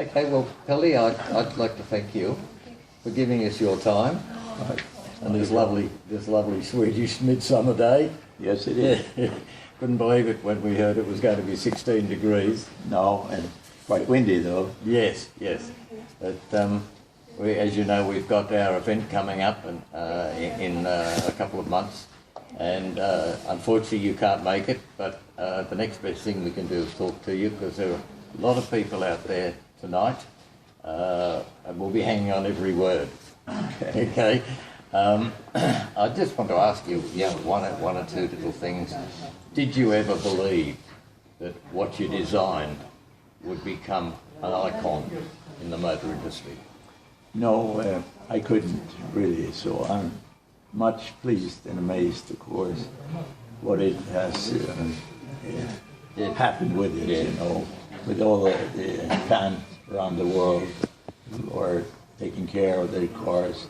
Okay, well, Pelle, I'd like to thank you for giving us your time. And this lovely Swedish midsummer day. Yes, it is. Couldn't believe it when we heard it was going to be 16 degrees. No, and quite windy though. Yes. But as you know, we've got our event coming up in a couple of months, and unfortunately you can't make it. But the next best thing we can do is talk to you, because there are a lot of people out there tonight, and we'll be hanging on every word. Okay. I just want to ask you, one or two little things. Did you ever believe that what you designed would become an icon in the motor industry? No, I couldn't really, so I'm much pleased and amazed, of course, what it has happened with it, you know, with all the fans around the world who are taking care of their cars,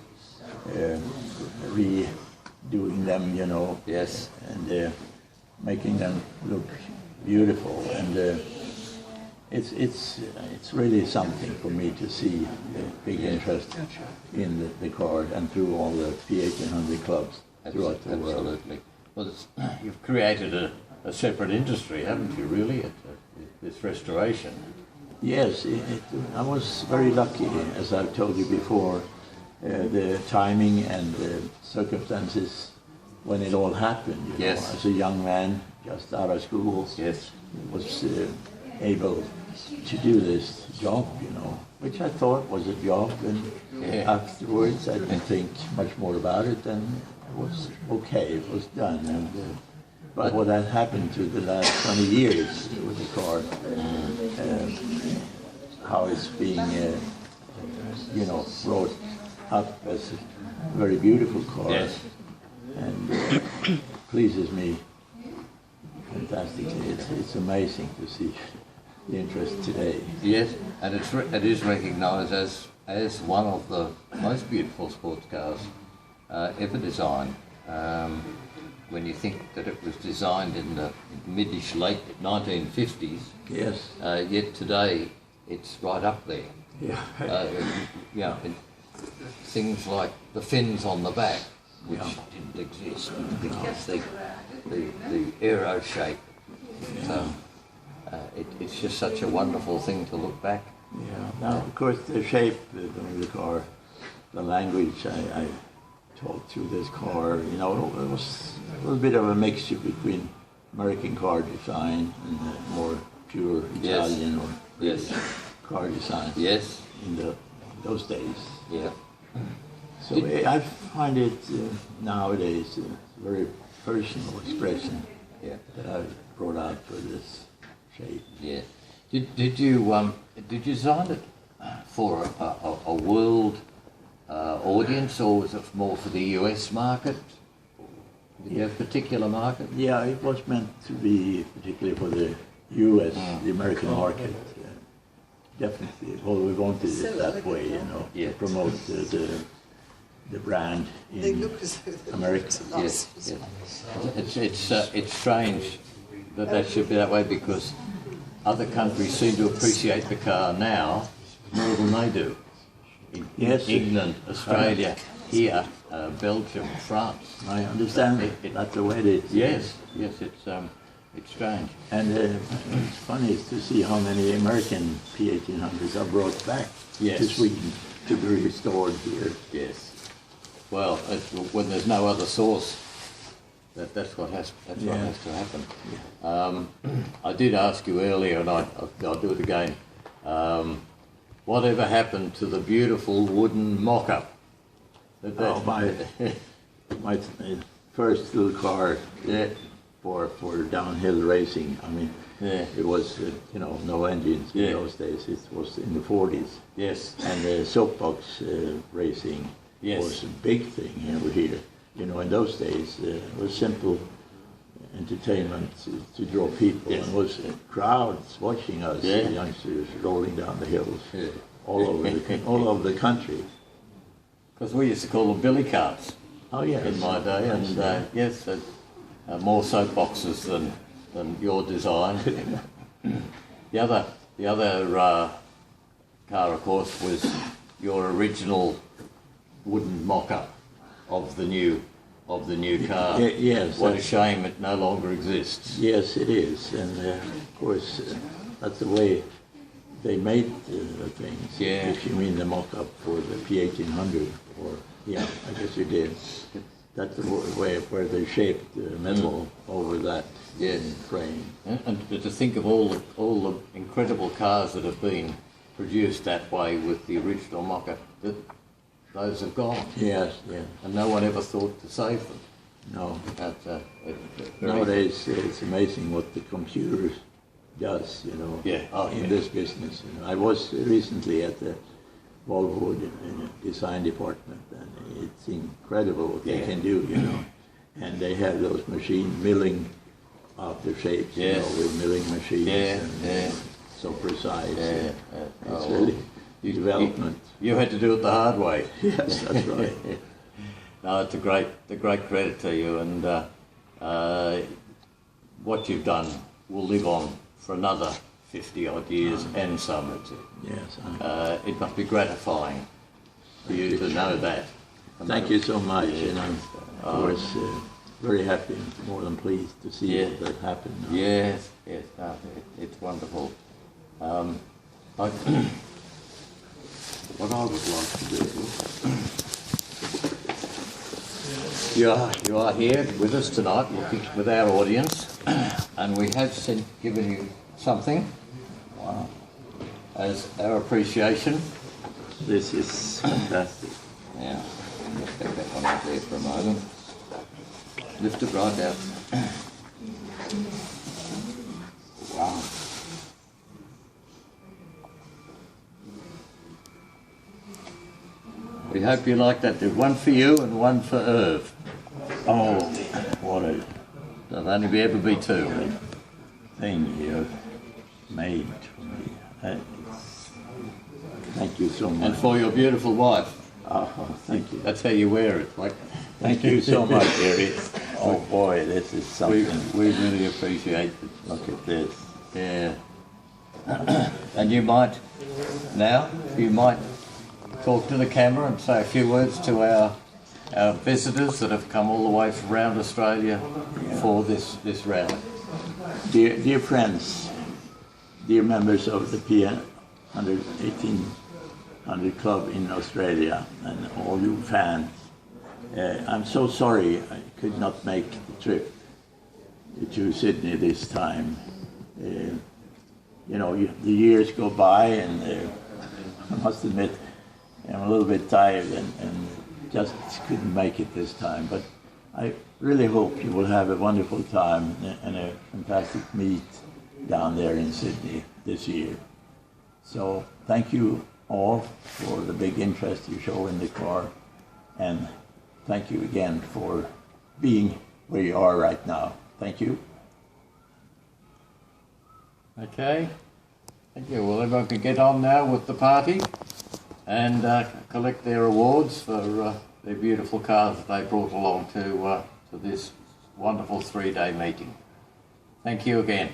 redoing them, you know. Yes. And making them look beautiful, and it's really something for me to see the big interest in the car and through all the P1800 clubs throughout the world. Absolutely. Well, you've created a separate industry, haven't you, really, this restoration? Yes, I was very lucky, as I've told you before, the timing and the circumstances when it all happened. You know, as a young man, just out of school, was able to do this job, you know, which I thought was a job, and afterwards I didn't think much more about it, and it was okay, it was done. And, but what had happened to the last 20 years with the car, how it's being, you know, brought up as a very beautiful car, and pleases me fantastically. It's amazing to see the interest today. Yes, and it is recognised as one of the most beautiful sports cars ever designed. When you think that it was designed in the mid-ish late 1950s, yet today it's right up there. Things like the fins on the back, which didn't exist because the aero shape. It's just such a wonderful thing to look back. Now, of course, the shape of the car, the language I talked to this car, you know, it was a little bit of a mixture between American car design and more pure Italian or British car design. Yes. In those days. Yeah. So I find it nowadays a very personal expression that I've brought out for this shape. Yeah. Did you design it for a world audience, or was it more for the US market? Did you have a particular market? Yeah, it was meant to be particularly for the US, the American market. Definitely. Well, we wanted it that way, you know, to promote the brand in America. Yes. It's strange that should be that way, because other countries seem to appreciate the car now more than they do. In England, Australia, here, Belgium, France. I understand it. That's the way it is. Yes, it's strange. And it's funny to see how many American P1800s are brought back to Sweden to be restored here. Yes. Well, when there's no other source, that's what has to happen. I did ask you earlier, and I'll do it again. Whatever happened to the beautiful wooden mock-up? My first little car for downhill racing. I mean, it was you know, no engines in those days. It was in the 40s. Yes. And the soapbox racing was a big thing over here. You know, in those days it was simple entertainment to draw people, and was crowds watching us, youngsters rolling down the hills all over the country. Because we used to call them billy carts. Oh yes. In my day, and more soapboxes than your design. The other car, of course, was your original wooden mock-up of the new car. Yes. What a shame it no longer exists. Yes, it is, and of course that's the way they made the things. Yeah. If you mean the mock-up for the P1800, or yeah, I guess you did. That's the way where they shaped the metal over that frame. And to think of all the incredible cars that have been produced that way with the original mock-up, that those have gone. Yes, yes. And no one ever thought to save them. No. That's, Nowadays, it's amazing what the computer does, you know, in this business. You know. I was recently at the Volvo design department, and it's incredible what they can do, you know. And they have those machines milling out the shapes, you know, with milling machines. And so precise. It's really development. You had to do it the hard way. Yes, that's right. No, it's a great credit to you, and what you've done will live on for another 50 odd years and some. Yes. It must be gratifying for you to know that. Thank you so much, and I'm of course very happy and more than pleased to see that happen. Yes, it's wonderful. What I would like to do, you are here with us tonight, with our audience, and we have given you something as our appreciation. This is fantastic. Yeah, let's take that one out there for a moment. Lift it right out. Wow. We hope you like that. There's one for you and one for Irv. Oh, what a There'll only ever be two. thing you've made for me. Thank you so much. And for your beautiful wife. Oh, thank you. That's how you wear it. Like, Thank you so much, Eric. Oh boy, this is something. we really appreciate it. Look at this. Yeah. And you might talk to the camera and say a few words to our visitors that have come all the way from around Australia for this rally. Dear friends, dear members of the P1800 Club in Australia, and all you fans, I'm so sorry I could not make the trip to Sydney this time. You know, the years go by, and I must admit I'm a little bit tired and just couldn't make it this time. But I really hope you will have a wonderful time and a fantastic meet down there in Sydney this year. So thank you all for the big interest you show in the car, and thank you again for being where you are right now. Thank you. Okay. Thank you. Well, everyone can get on now with the party and collect their awards for their beautiful cars that they brought along to this wonderful 3-day meeting. Thank you again.